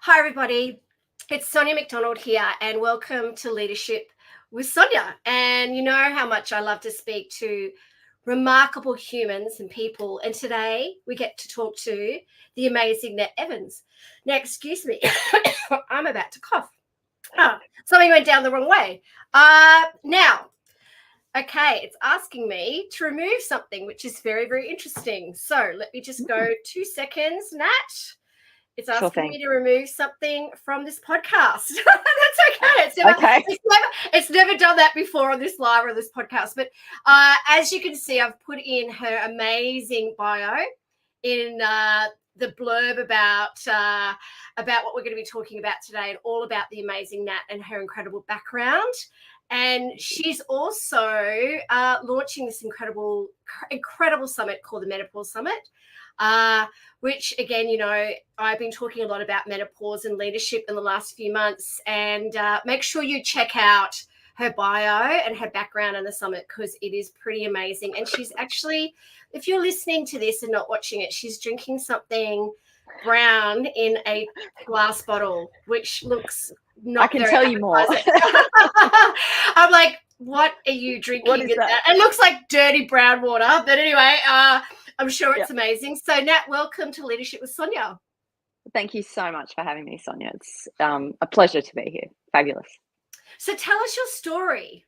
Hi, everybody. It's Sonia McDonald here, and welcome to Leadership with Sonia. And you know how much I love to speak to remarkable humans and people. And today we get to talk to the amazing Nat Evans. Now, excuse me, I'm about to cough. Something went down the wrong way. Okay, it's asking me to remove something, which is very, very interesting. So let me just go 2 seconds, Nat. It's asking me to remove something from this podcast. That's okay. It's never done that before on this live or this podcast. But as you can see, I've put in her amazing bio in the blurb about what we're going to be talking about today, and all about the amazing Nat and her incredible background. And she's also launching this incredible summit called the Menopause Summit. Which again, you know, I've been talking a lot about menopause and leadership in the last few months, and make sure you check out her bio and her background in the summit, because it is pretty amazing. And she's actually, if you're listening to this and not watching it, she's drinking something brown in a glass bottle, which looks not very tell you more. I'm like, what are you drinking? What is that? It looks like dirty brown water, but anyway, I'm sure it's amazing. So, Nat, welcome to Leadership with Sonia. Thank you so much for having me, Sonia. It's a pleasure to be here. Fabulous. So tell us your story.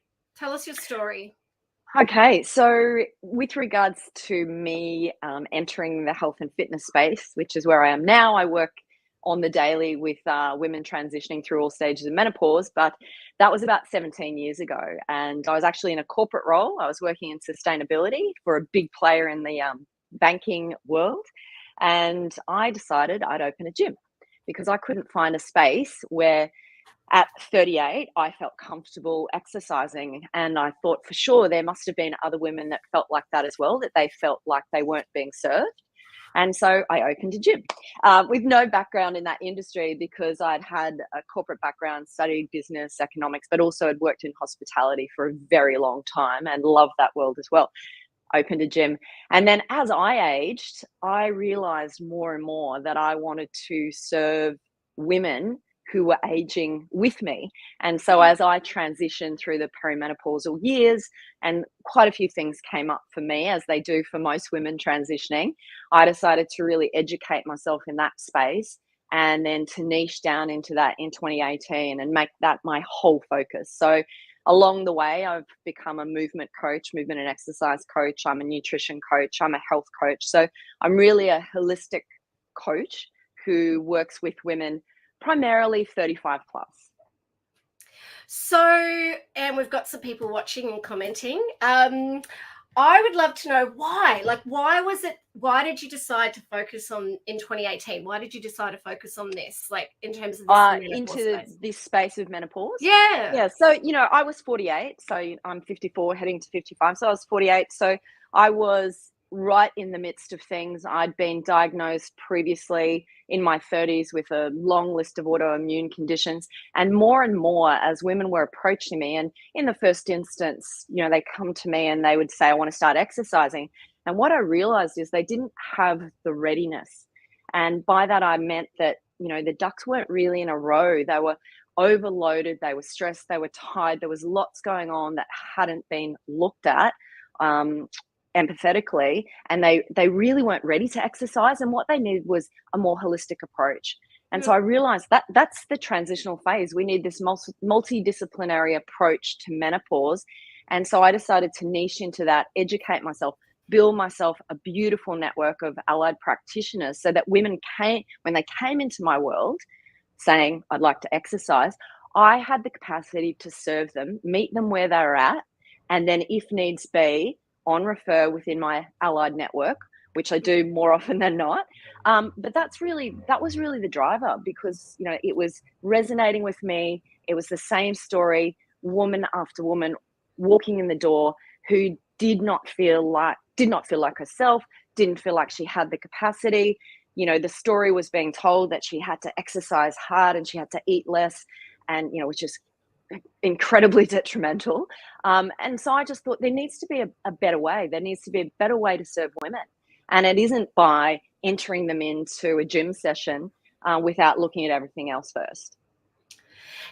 Okay, so with regards to me entering the health and fitness space, which is where I am now, I work on the daily with women transitioning through all stages of menopause, but that was about 17 years ago. And I was actually in a corporate role. I was working in sustainability for a big player in the banking world. And I decided I'd open a gym because I couldn't find a space where at 38, I felt comfortable exercising. And I thought for sure there must have been other women that felt like that as well, that they felt like they weren't being served. And so I opened a gym with no background in that industry, because I'd had a corporate background, studied business, economics, but also had worked in hospitality for a very long time and loved that world as well. Opened a gym. And then as I aged, I realized more and more that I wanted to serve women who were aging with me. And so as I transitioned through the perimenopausal years, and quite a few things came up for me, as they do for most women transitioning, I decided to really educate myself in that space, and then to niche down into that in 2018 and make that my whole focus. So along the way, I've become a movement and exercise coach. I'm a nutrition coach. I'm a health coach. So I'm really a holistic coach who works with women primarily 35 plus. So, and we've got some people watching and commenting. I would love to know why. Like, why did you decide to focus on in 2018? Why did you decide to focus on this, like in terms of this into this space of menopause? Yeah. So, you know, I was 48, so I'm 54 heading to 55. So I was 48. So I was right in the midst of things. I'd been diagnosed previously in my 30s with a long list of autoimmune conditions, and more as women were approaching me, and in the first instance, you know, they come to me and they would say, I want to start exercising. And what I realized is they didn't have the readiness. And by that, I meant that, you know, the ducks weren't really in a row. They were overloaded, they were stressed, they were tired. There was lots going on that hadn't been looked at empathetically, and they really weren't ready to exercise, and what they needed was a more holistic approach. And so I realized that that's the transitional phase. We need this multidisciplinary approach to menopause. And so I decided to niche into that, educate myself, build myself a beautiful network of allied practitioners, so that women when they came into my world saying, I'd like to exercise, I had the capacity to serve them, meet them where they're at, and then if needs be, on refer within my allied network, which I do more often than not. But that was really the driver, because, you know, it was resonating with me. It was the same story, woman after woman walking in the door, who did not feel like herself, didn't feel like she had the capacity. You know, the story was being told that she had to exercise hard and she had to eat less, and, you know, which is incredibly detrimental. And so I just thought there needs to be a better way. There needs to be a better way to serve women. And it isn't by entering them into a gym session without looking at everything else first.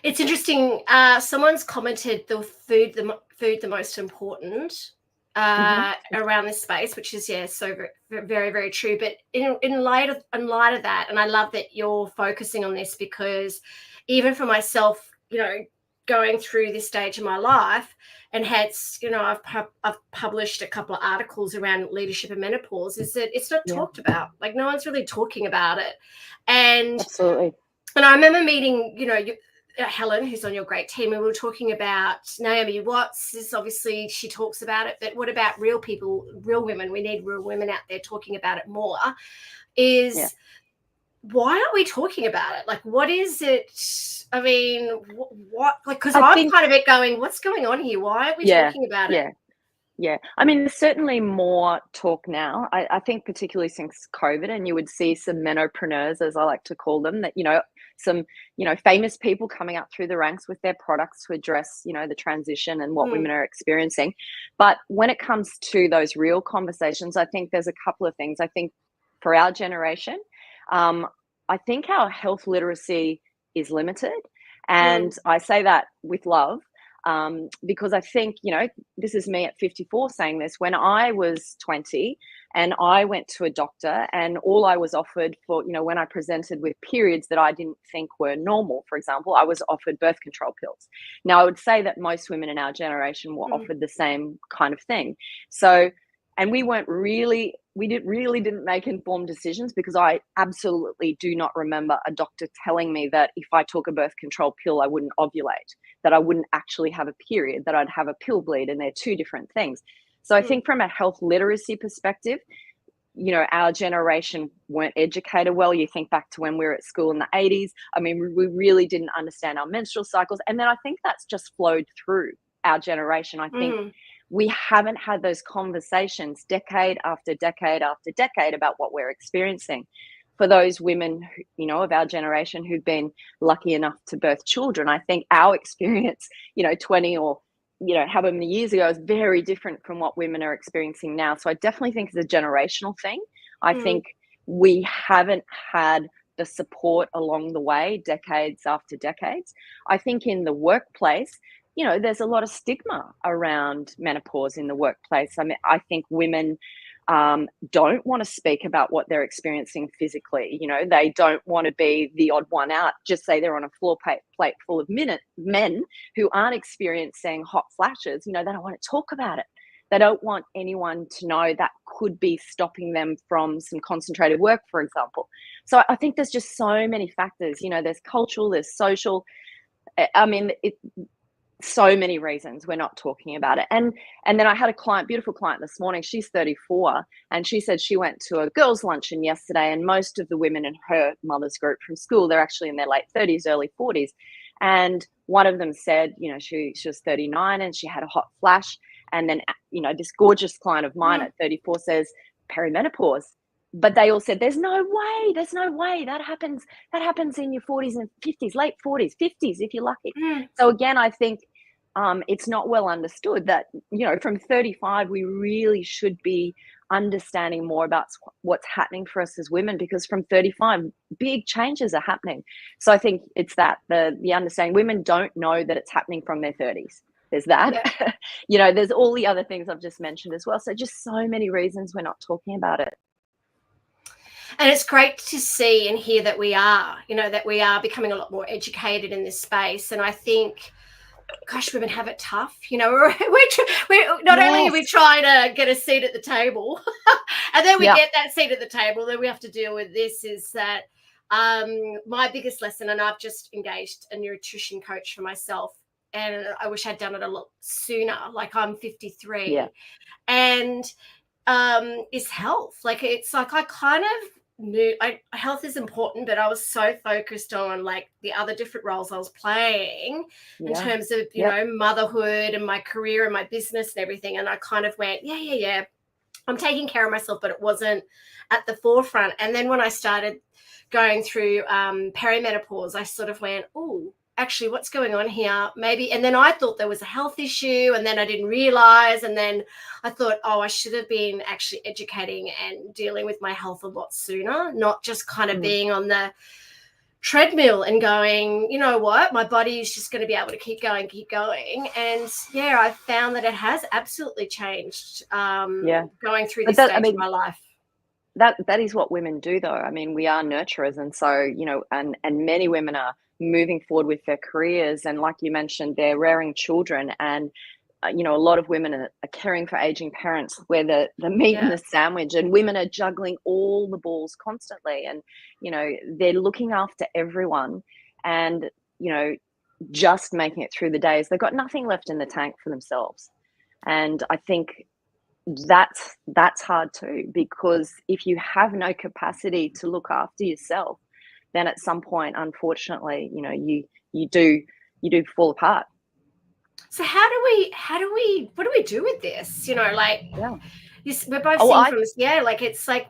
It's interesting. Someone's commented the food the most important around this space, which is so very, very, very true. But in light of that, and I love that you're focusing on this, because even for myself, going through this stage of my life, and hence, I've published a couple of articles around leadership and menopause, is that it's not talked about. Like, no one's really talking about it. And absolutely. And I remember meeting, Helen, who's on your great team, and we were talking about Naomi Watts. This, obviously, she talks about it, but what about real people, real women? We need real women out there talking about it more. Why aren't we talking about it? Like, what is it? I mean, what? Like, because I'm kind of going, what's going on here? Why aren't we talking about it? Yeah. I mean, there's certainly more talk now. I think particularly since COVID, and you would see some menopreneurs, as I like to call them, that, some, famous people coming up through the ranks with their products to address, the transition and what women are experiencing. But when it comes to those real conversations, I think there's a couple of things. I think for our generation, I think our health literacy is limited. And I say that with love. Because I think, this is me at 54 saying this. When I was 20 and I went to a doctor, and all I was offered for, when I presented with periods that I didn't think were normal, for example, I was offered birth control pills. Now, I would say that most women in our generation were offered the same kind of thing. So, and we didn't make informed decisions, because I absolutely do not remember a doctor telling me that if I took a birth control pill, I wouldn't ovulate, that I wouldn't actually have a period, that I'd have a pill bleed, and they're two different things. So I think from a health literacy perspective, our generation weren't educated well. You think back to when we were at school in the 80s. I mean, we really didn't understand our menstrual cycles. And then I think that's just flowed through our generation. I think we haven't had those conversations decade after decade after decade about what we're experiencing. For those women, of our generation who've been lucky enough to birth children, I think our experience, 20 or, however many years ago, is very different from what women are experiencing now. So I definitely think it's a generational thing. I think we haven't had the support along the way, decades after decades. I think in the workplace, there's a lot of stigma around menopause in the workplace. I mean, I think women don't want to speak about what they're experiencing physically. They don't want to be the odd one out, just say they're on a floor plate full of men who aren't experiencing hot flashes. They don't want to talk about it. They don't want anyone to know that could be stopping them from some concentrated work, for example. So I think there's just so many factors. There's cultural, there's social. I mean, so many reasons we're not talking about it. And then I had a beautiful client this morning. She's 34, and she said she went to a girls' luncheon yesterday, and most of the women in her mother's group from school, they're actually in their late 30s, early 40s. And one of them said, she was 39 and she had a hot flash. And then, this gorgeous client of mine at 34 says perimenopause. But they all said, there's no way that happens in your 40s and 50s, late 40s, 50s, if you're lucky. So again, I think it's not well understood that, from 35, we really should be understanding more about what's happening for us as women, because from 35, big changes are happening. So I think it's that, the understanding. Women don't know that it's happening from their 30s. There's that. There's all the other things I've just mentioned as well. So just so many reasons we're not talking about it. And it's great to see and hear that we are becoming a lot more educated in this space. And I think, gosh, women have it tough. We're not only are we trying to get a seat at the table, and then we get that seat at the table, then we have to deal with this, is that my biggest lesson, and I've just engaged a nutrition coach for myself, and I wish I'd done it a lot sooner. Like, I'm 53, and is health. Like, it's like I kind of knew health is important, but I was so focused on like the other different roles I was playing in terms of motherhood and my career and my business and everything, and I kind of went I'm taking care of myself, but it wasn't at the forefront. And then when I started going through perimenopause, I sort of went, oh, actually, what's going on here? Maybe. And then I thought there was a health issue, and then I didn't realize. And then I thought, oh, I should have been actually educating and dealing with my health a lot sooner, not just kind of being on the treadmill and going, you know what, my body is just going to be able to keep going. And yeah, I found that it has absolutely changed going through this stage of my life. That is what women do, though. I mean, we are nurturers, and so, you know, and many women are moving forward with their careers, and like you mentioned, they're rearing children, and you know, a lot of women are caring for aging parents, where the meat in the sandwich, and women are juggling all the balls constantly, and you know, they're looking after everyone, and you know, just making it through the days. They've got nothing left in the tank for themselves, and I think that's hard too, because if you have no capacity to look after yourself, then at some point, unfortunately, you know, you do fall apart. So what do we do with this? You know, like, we're both seeing from this. Yeah, like, it's like,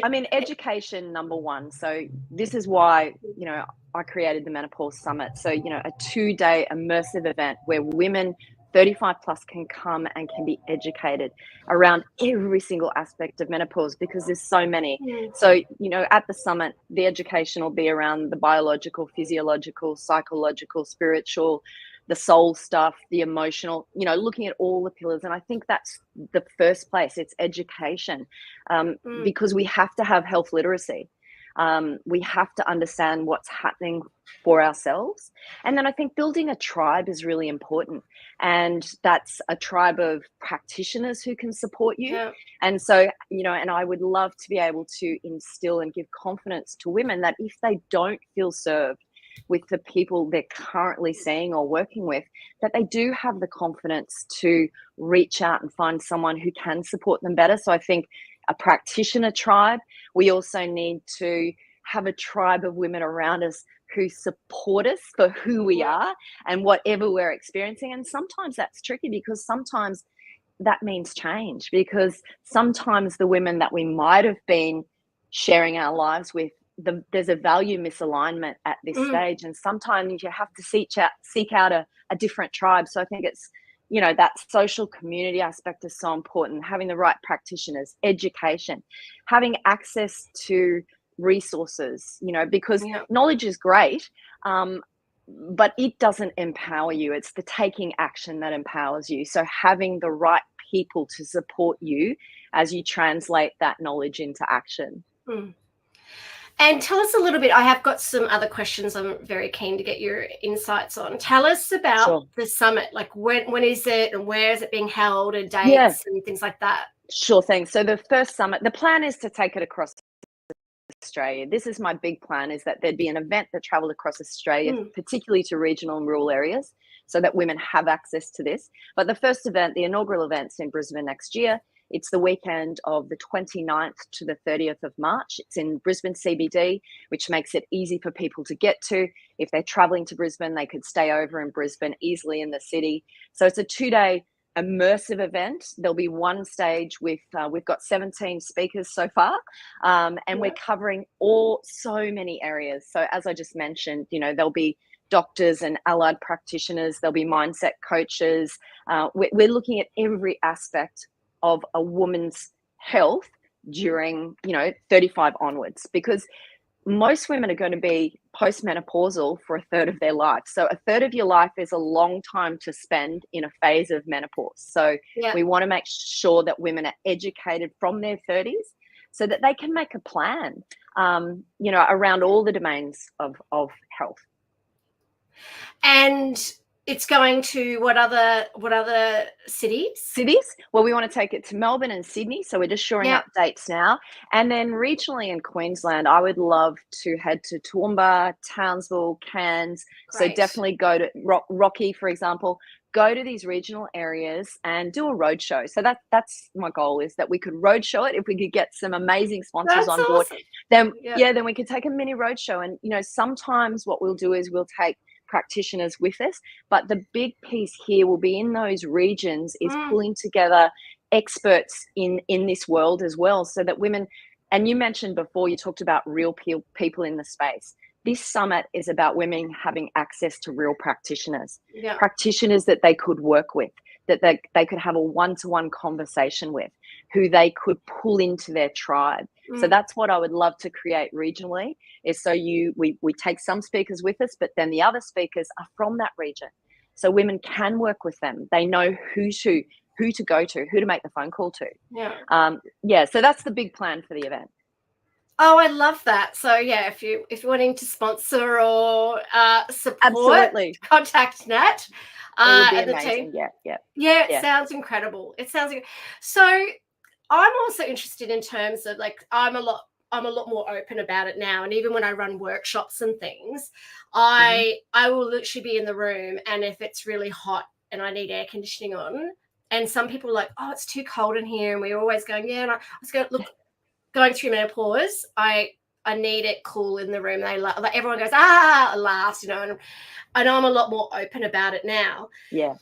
I mean, education, number one. So this is why, you know, I created the Menopause Summit. So, you know, a 2-day immersive event where women 35 plus can come and can be educated around every single aspect of menopause, because there's so many. So, you know, at the summit, the education will be around the biological, physiological, psychological, spiritual, the soul stuff, the emotional, you know, looking at all the pillars. And I think that's the first place. It's education, because we have to have health literacy. We have to understand what's happening for ourselves. And then I think building a tribe is really important. And that's a tribe of practitioners who can support you. Yeah. And so, you know, and I would love to be able to instill and give confidence to women that if they don't feel served with the people they're currently seeing or working with, that they do have the confidence to reach out and find someone who can support them better. So I think a practitioner tribe. We also need to have a tribe of women around us who support us for who we are and whatever we're experiencing. And sometimes that's tricky, because sometimes that means change, because sometimes the women that we might have been sharing our lives with, there's a value misalignment at this stage, and sometimes you have to seek out a different tribe. So I think it's, you know, that social community aspect is so important. Having the right practitioners, education, having access to resources, you know, because knowledge is great, but it doesn't empower you. It's the taking action that empowers you. So having the right people to support you as you translate that knowledge into action. And tell us a little bit, I have got some other questions I'm very keen to get your insights on. Tell us about the summit, like when is it and where is it being held, and dates and things like that. Sure thing. So the first summit, the plan is to take it across Australia. This is my big plan, is that there'd be an event that traveled across Australia, particularly to regional and rural areas, so that women have access to this. But the first event, the inaugural event's in Brisbane next year. It's the weekend of the 29th to the 30th of March. It's in Brisbane CBD, which makes it easy for people to get to. If they're traveling to Brisbane, they could stay over in Brisbane easily in the city. So it's a 2-day immersive event. There'll be one stage with, we've got 17 speakers so far, and we're covering so many areas. So as I just mentioned, you know, there'll be doctors and allied practitioners, there'll be mindset coaches. We're looking at every aspect of a woman's health during, you know, 35 onwards, because most women are going to be postmenopausal for a third of their life. So a third of your life is a long time to spend in a phase of menopause. So we want to make sure that women are educated from their 30s so that they can make a plan, you know, around all the domains of health. And it's going to what other cities? Well, we want to take it to Melbourne and Sydney, so we're just shoring up dates now. And then regionally in Queensland, I would love to head to Toowoomba, Townsville, Cairns. So definitely go to Rocky, for example. Go to these regional areas and do a roadshow. So that's my goal, is that we could roadshow it. If we could get some amazing sponsors on board, then then we could take a mini roadshow. And you know, sometimes what we'll do is we'll take practitioners with us, but the big piece here will be in those regions is pulling together experts in this world as well, so that women, and you mentioned before, you talked about real people in the space. This summit is about women having access to real practitioners, practitioners that they could work with, that they could have a one-to-one conversation with, who they could pull into their tribe. So that's what I would love to create regionally, is so we take some speakers with us, but then the other speakers are from that region. So women can work with them. They know who to go to, who to make the phone call to. So that's the big plan for the event. Oh, I love that. So yeah, if you're wanting to sponsor or support, absolutely, contact Nat. It would be amazing. Yeah, it sounds incredible. It sounds so. I'm also interested in terms of, like, I'm a lot more open about it now, and even when I run workshops and things, I will literally be in the room, and if it's really hot and I need air conditioning on, and some people are like, oh, it's too cold in here, and we're always going, yeah, and I was going, look, going through menopause, I need it cool in the room. They like, everyone goes, laughs, you know, and I'm a lot more open about it now. Yeah.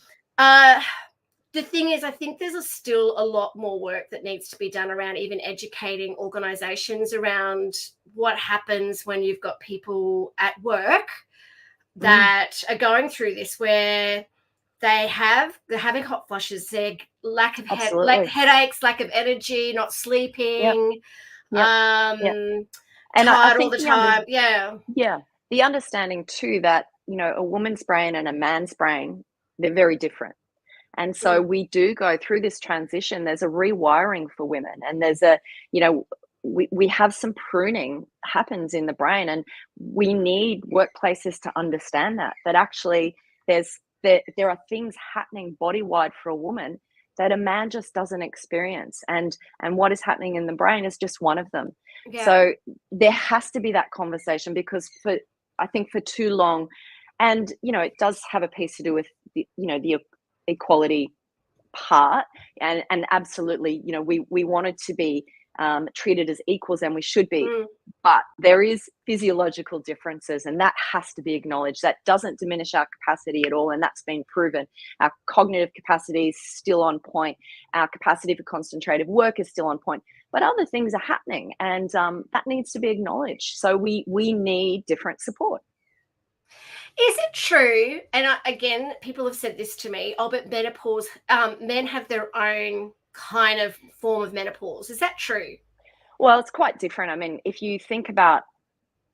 The thing is, I think there's still a lot more work that needs to be done around even educating organizations around what happens when you've got people at work that are going through this, where they're having hot flushes, their lack of headaches, lack of energy, not sleeping, and tired I think all the time. The understanding too that, you know, a woman's brain and a man's brain, they're very different. And so we do go through this transition. There's a rewiring for women, and there's we have some pruning happens in the brain, and we need workplaces to understand that actually there are things happening body-wide for a woman that a man just doesn't experience, and what is happening in the brain is just one of them. So there has to be that conversation, because I think for too long, and you know, it does have a piece to do with the equality part, and absolutely, you know, we wanted to be treated as equals, and we should be, but there is physiological differences, and that has to be acknowledged. That doesn't diminish our capacity at all, and that's been proven. Our cognitive capacity is still on point, our capacity for concentrative work is still on point, but other things are happening, and that needs to be acknowledged. So we need different support. Is it true? And again, people have said this to me. Oh, but menopause, men have their own kind of form of menopause. Is that true? Well, it's quite different. I mean, if you think about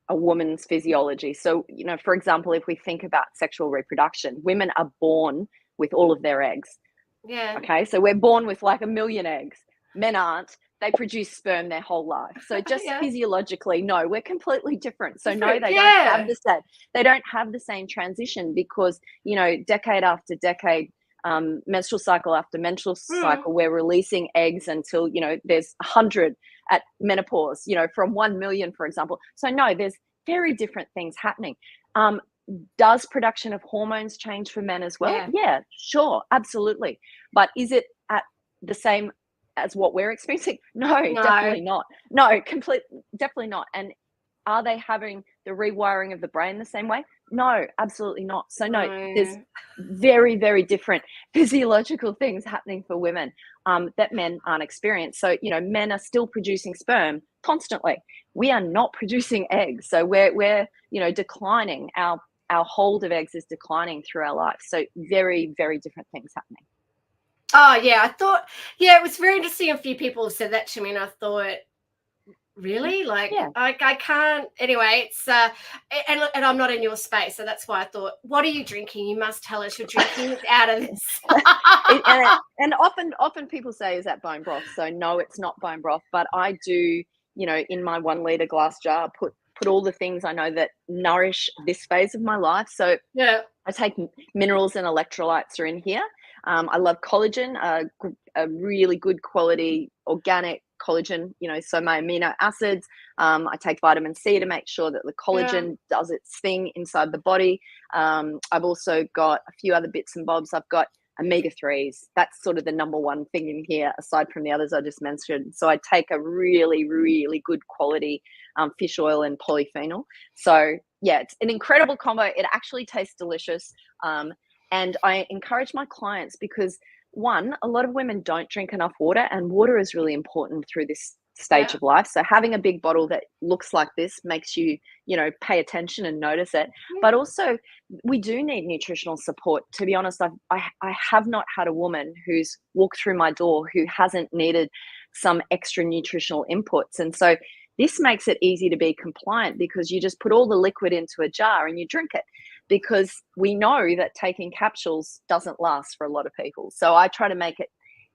a woman's physiology, so, you know, for example, if we think about sexual reproduction, women are born with all of their eggs. Yeah. Okay, so we're born with like 1 million eggs. Men aren't. They produce sperm their whole life. So just physiologically, no, we're completely different. So no, they don't have the same. They don't have the same transition, because, you know, decade after decade, menstrual cycle after menstrual cycle, we're releasing eggs until, you know, there's 100 at menopause, you know, from 1 million, for example. So no, there's very different things happening. Does production of hormones change for men as well? Yeah, sure, absolutely. But is it at the same as what we're experiencing? No, definitely not. No, definitely not. And are they having the rewiring of the brain the same way? No, absolutely not. So no, there's very, very different physiological things happening for women that men aren't experiencing. So, you know, men are still producing sperm constantly. We are not producing eggs. So we're you know, declining. Our hold of eggs is declining through our life. So very, very different things happening. Oh, yeah. I thought, it was very interesting. A few people have said that to me, and I thought, really? Like, I can't. Anyway, it's and I'm not in your space, so that's why I thought, what are you drinking? You must tell us you're drinking out of this. and often people say, is that bone broth? So no, it's not bone broth, but I do, you know, in my 1 liter glass jar, put all the things I know that nourish this phase of my life. So I take minerals and electrolytes are in here. I love collagen, a really good quality organic collagen, you know, so my amino acids. I take vitamin C to make sure that the collagen does its thing inside the body. I've also got a few other bits and bobs. I've got omega-3s. That's sort of the number one thing in here, aside from the others I just mentioned. So I take a really, really good quality fish oil and polyphenol. So yeah, it's an incredible combo. It actually tastes delicious. And I encourage my clients, because one, a lot of women don't drink enough water, and water is really important through this stage of life. So having a big bottle that looks like this makes you, you know, pay attention and notice it. But also, we do need nutritional support. To be honest, I have not had a woman who's walked through my door who hasn't needed some extra nutritional inputs. And so this makes it easy to be compliant because you just put all the liquid into a jar and you drink it, because we know that taking capsules doesn't last for a lot of people. So I try to make it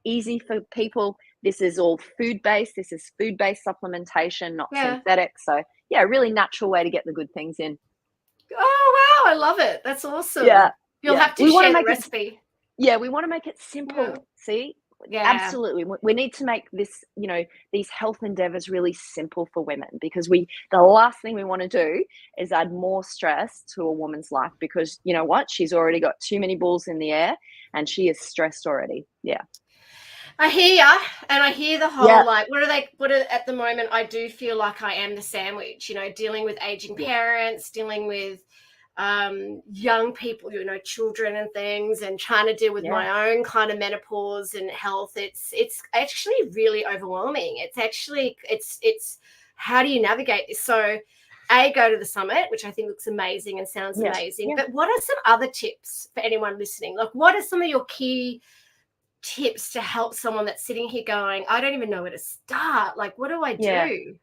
easy for people. This is all food-based. This is food-based supplementation, not synthetic. So yeah, a really natural way to get the good things in. Oh, wow. I love it. That's awesome. Yeah. You'll have to share the recipe. We want to make it simple. Yeah. See? Yeah. Absolutely. We need to make this, these health endeavors really simple for women, because the last thing we want to do is add more stress to a woman's life, because you know what? She's already got too many balls in the air and she is stressed already. Yeah. I hear ya, and I hear the whole like, at the moment, I do feel like I am the sandwich, dealing with aging parents, dealing with young people, children and things, and trying to deal with my own kind of menopause and health. It's actually really overwhelming. It's how do you navigate this? So go to the summit, which I think looks amazing and sounds amazing. But what are some other tips for anyone listening? Like, what are some of your key tips to help someone that's sitting here going, I don't even know where to start? Like, what do I do?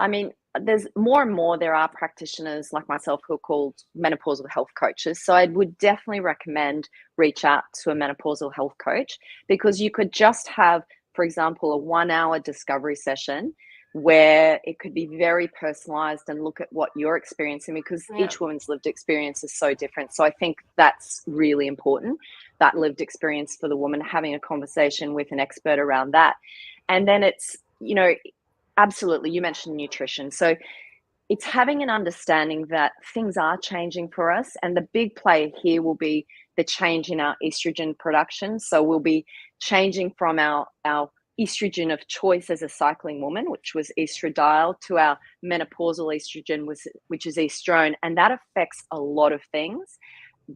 I mean, there's more and more, there are practitioners like myself who are called menopausal health coaches. So I would definitely recommend reach out to a menopausal health coach, because you could just have, for example, a 1-hour discovery session where it could be very personalized and look at what you're experiencing, because each woman's lived experience is so different. So I think that's really important, that lived experience for the woman, having a conversation with an expert around that. And then it's, absolutely, you mentioned nutrition. So it's having an understanding that things are changing for us. And the big player here will be the change in our estrogen production. So we'll be changing from our estrogen of choice as a cycling woman, which was estradiol, to our menopausal estrogen, which is estrone. And that affects a lot of things.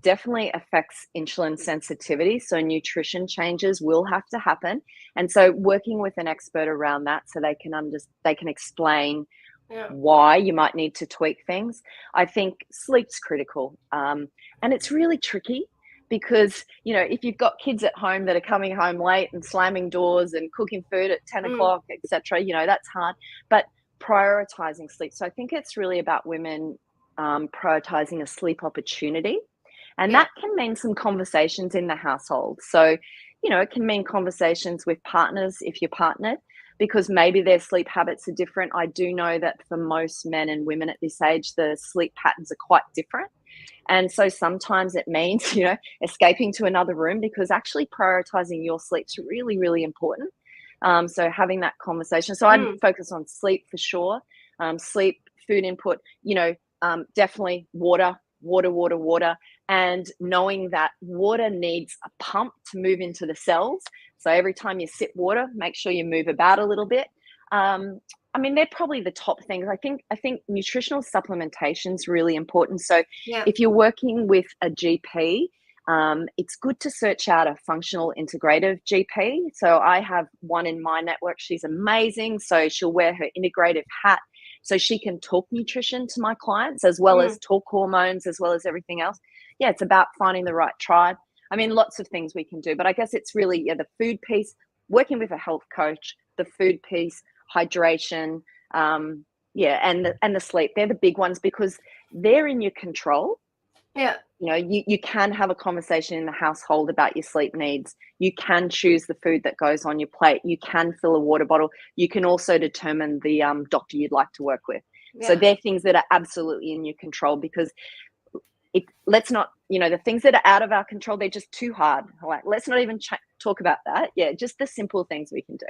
Definitely affects insulin sensitivity. So nutrition changes will have to happen. And so working with an expert around that, so they can explain why you might need to tweak things. I think sleep's critical. And it's really tricky, because, if you've got kids at home that are coming home late and slamming doors and cooking food at 10 o'clock, etc., that's hard. But prioritizing sleep. So I think it's really about women prioritizing a sleep opportunity. And that can mean some conversations in the household. So, it can mean conversations with partners if you're partnered, because maybe their sleep habits are different. I do know that for most men and women at this age, the sleep patterns are quite different. And so sometimes it means, escaping to another room, because actually prioritizing your sleep's really, really important. So having that conversation. So I'd focus on sleep for sure. Sleep, food input, definitely water, and knowing that water needs a pump to move into the cells. So every time you sip water, make sure you move about a little bit. They're probably the top things. I think nutritional supplementation is really important. So if you're working with a GP, it's good to search out a functional integrative GP. So I have one in my network. She's amazing. So she'll wear her integrative hat, so she can talk nutrition to my clients, as well as talk hormones, as well as everything else. Yeah, it's about finding the right tribe. Lots of things we can do, but I guess it's really the food piece, working with a health coach, the food piece, hydration, and the sleep. They're the big ones, because they're in your control. Yeah. You can have a conversation in the household about your sleep needs. You can choose the food that goes on your plate. You can fill a water bottle. You can also determine the doctor you'd like to work with. Yeah. So they're things that are absolutely in your control, because let's not, the things that are out of our control, they're just too hard. Like, let's not even talk about that. Yeah, just the simple things we can do.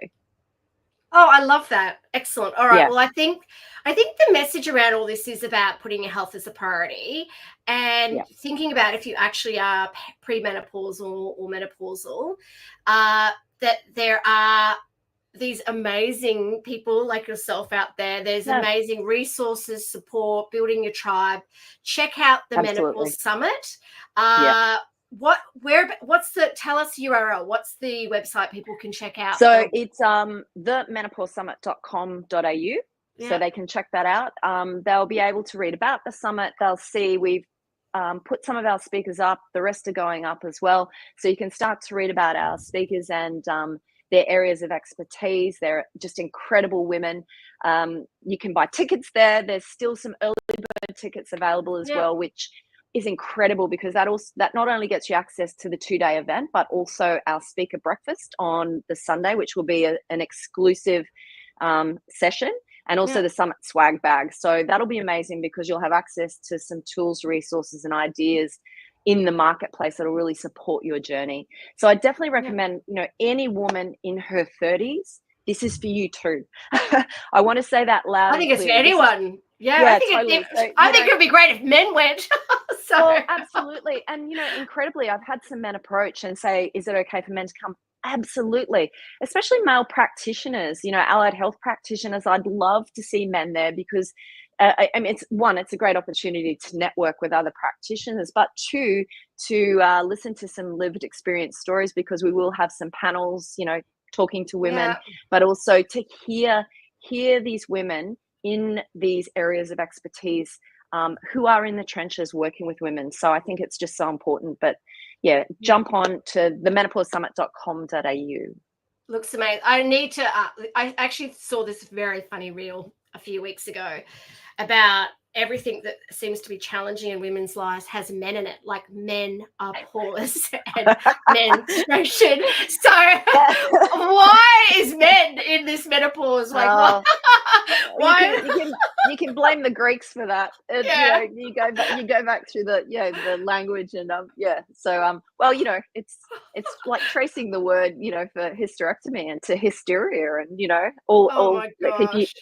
Oh, I love that. Excellent. All right. Yeah. Well, I think the message around all this is about putting your health as a priority, and thinking about, if you actually are premenopausal or menopausal, that there are these amazing people like yourself out there. There's amazing resources, support, building your tribe. Check out the Menopause Summit. Tell us the URL. What's the website people can check out? So it's themenopausesummit.com.au. So they can check that out. They'll be able to read about the summit. They'll see we've put some of our speakers up. The rest are going up as well. So you can start to read about our speakers, and their areas of expertise. They're just incredible women. You can buy tickets there. There's still some early bird tickets available as well, which is incredible because that not only gets you access to the 2-day event, but also our speaker breakfast on the Sunday, which will be an exclusive session, and also the Summit swag bag. So that'll be amazing because you'll have access to some tools, resources, and ideas in the marketplace that'll really support your journey. So I definitely recommend, any woman in her 30s, this is for you too. I want to say that loud. I think it's for anyone. I think totally. I think it would be great if men went. Absolutely. And, incredibly, I've had some men approach and say, is it okay for men to come? Absolutely. Especially male practitioners, allied health practitioners. I'd love to see men there because it's a great opportunity to network with other practitioners, but two, to listen to some lived experience stories, because we will have some panels, talking to women, but also to hear these women in these areas of expertise who are in the trenches working with women. So I think it's just so important. But jump on to themenopausesummit.com.au. Looks amazing. I actually saw this very funny reel a few weeks ago about everything that seems to be challenging in women's lives has men in it, like menopause and menstruation. So why is men in this menopause? Like, why? You can blame the Greeks for that. You go back through the language and So it's like tracing the word for hysterectomy and to hysteria, and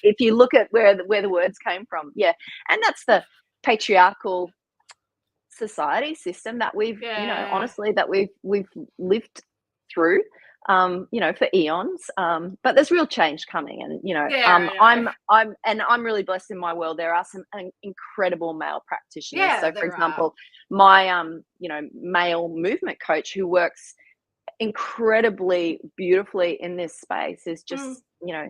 if you look at where the words came from, and that's the patriarchal society system that we've honestly that we've lived through for eons, but there's real change coming, and I'm really blessed in my world. There are some incredible male practitioners. So for example, my male movement coach, who works incredibly beautifully in this space, is just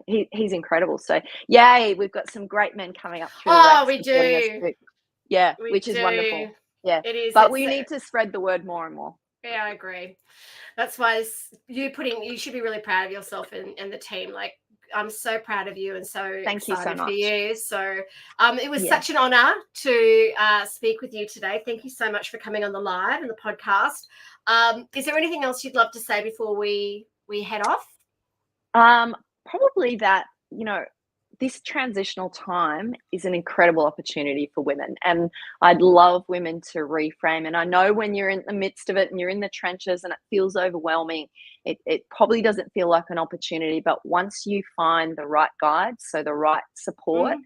he's incredible. So we've got some great men coming up through the ranks. We do. Which is wonderful. It is. But we need to spread the word more and more. I agree. That's why you should be really proud of yourself and the team. Like, I'm so proud of you and so excited for you. So it was such an honor to speak with you today. Thank you so much for coming on the live and the podcast. Is there anything else you'd love to say before we head off? Probably that, this transitional time is an incredible opportunity for women, and I'd love women to reframe. And I know when you're in the midst of it and you're in the trenches and it feels overwhelming, it probably doesn't feel like an opportunity, but once you find the right guide, so the right support,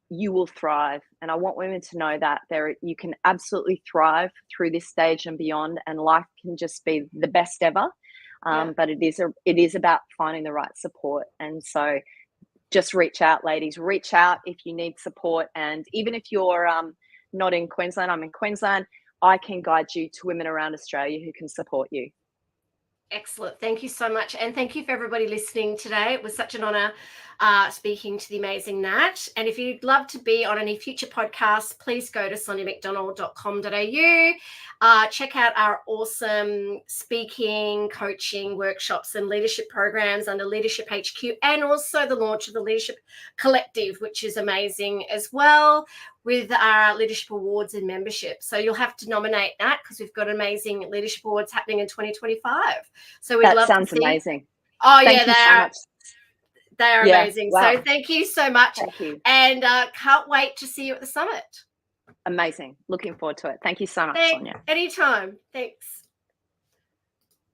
you will thrive. And I want women to know that you can absolutely thrive through this stage and beyond, and life can just be the best ever. But it is about finding the right support. And so just reach out, ladies. Reach out if you need support. And even if you're not in Queensland, I'm in Queensland, I can guide you to women around Australia who can support you. Excellent. Thank you so much. And thank you for everybody listening today. It was such an honor speaking to the amazing Nat. And if you'd love to be on any future podcasts, please go to soniamcdonald.com.au. Check out our awesome speaking, coaching, workshops and leadership programs under Leadership HQ, and also the launch of the Leadership Collective, which is amazing as well, with our leadership awards and membership. So you'll have to nominate that because we've got amazing leadership awards happening in 2025. So we'd love to see. That sounds amazing. Oh, thank you so much. They are amazing. Wow. So thank you so much. Thank you. And can't wait to see you at the summit. Amazing. Looking forward to it. Thank you so much, Sonia. Anytime. Thanks.